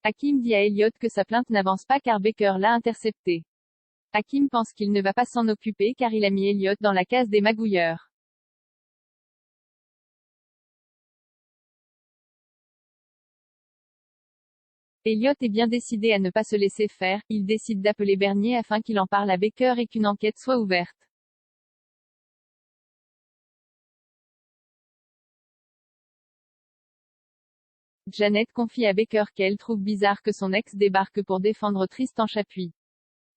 Hakim dit à Elliot que sa plainte n'avance pas car Baker l'a intercepté. Hakim pense qu'il ne va pas s'en occuper car il a mis Elliot dans la case des magouilleurs. Elliot est bien décidé à ne pas se laisser faire, il décide d'appeler Bernier afin qu'il en parle à Baker et qu'une enquête soit ouverte. Janet confie à Baker qu'elle trouve bizarre que son ex débarque pour défendre Tristan Chapuis.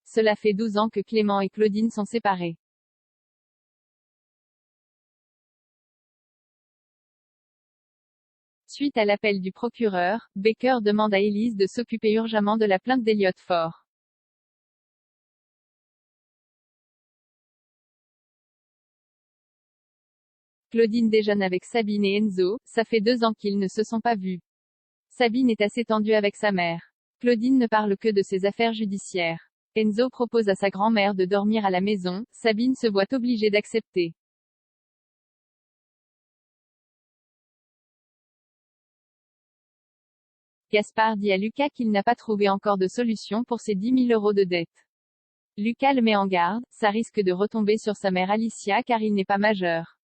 Cela fait 12 ans que Clément et Claudine sont séparés. Suite à l'appel du procureur, Baker demande à Elise de s'occuper urgemment de la plainte d'Elliot Faure. Claudine déjeune avec Sabine et Enzo, ça fait 2 ans qu'ils ne se sont pas vus. Sabine est assez tendue avec sa mère. Claudine ne parle que de ses affaires judiciaires. Enzo propose à sa grand-mère de dormir à la maison, Sabine se voit obligée d'accepter. Gaspard dit à Lucas qu'il n'a pas trouvé encore de solution pour ses 10 000 € de dette. Lucas le met en garde, ça risque de retomber sur sa mère Alicia car il n'est pas majeur.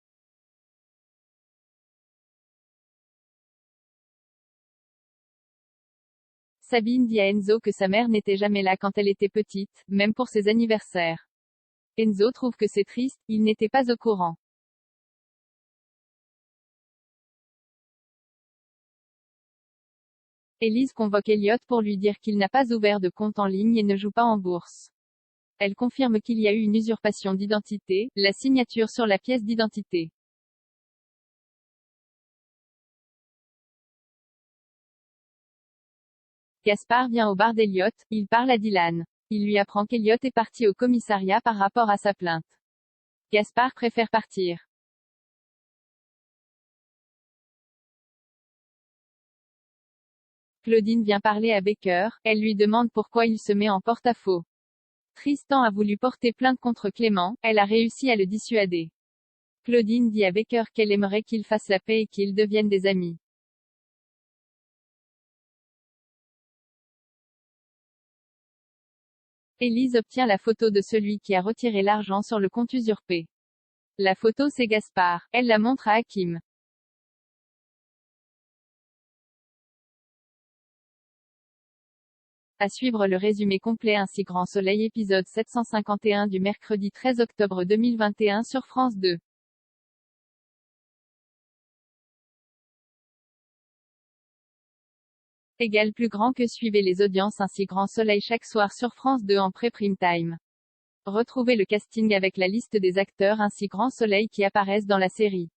Sabine dit à Enzo que sa mère n'était jamais là quand elle était petite, même pour ses anniversaires. Enzo trouve que c'est triste, il n'était pas au courant. Elise convoque Elliot pour lui dire qu'il n'a pas ouvert de compte en ligne et ne joue pas en bourse. Elle confirme qu'il y a eu une usurpation d'identité, la signature sur la pièce d'identité. Gaspard vient au bar d'Elliot, il parle à Dylan. Il lui apprend qu'Elliot est parti au commissariat par rapport à sa plainte. Gaspard préfère partir. Claudine vient parler à Baker, elle lui demande pourquoi il se met en porte-à-faux. Tristan a voulu porter plainte contre Clément, elle a réussi à le dissuader. Claudine dit à Baker qu'elle aimerait qu'il fasse la paix et qu'ils deviennent des amis. Élise obtient la photo de celui qui a retiré l'argent sur le compte usurpé. La photo c'est Gaspard. Elle la montre à Hakim. À suivre le résumé complet ainsi Grand Soleil épisode 751 du mercredi 13 octobre 2021 sur France 2. Égal plus grand que suivez les audiences ainsi Grand Soleil chaque soir sur France 2 en pré-prime time. Retrouvez le casting avec la liste des acteurs ainsi Grand Soleil qui apparaissent dans la série.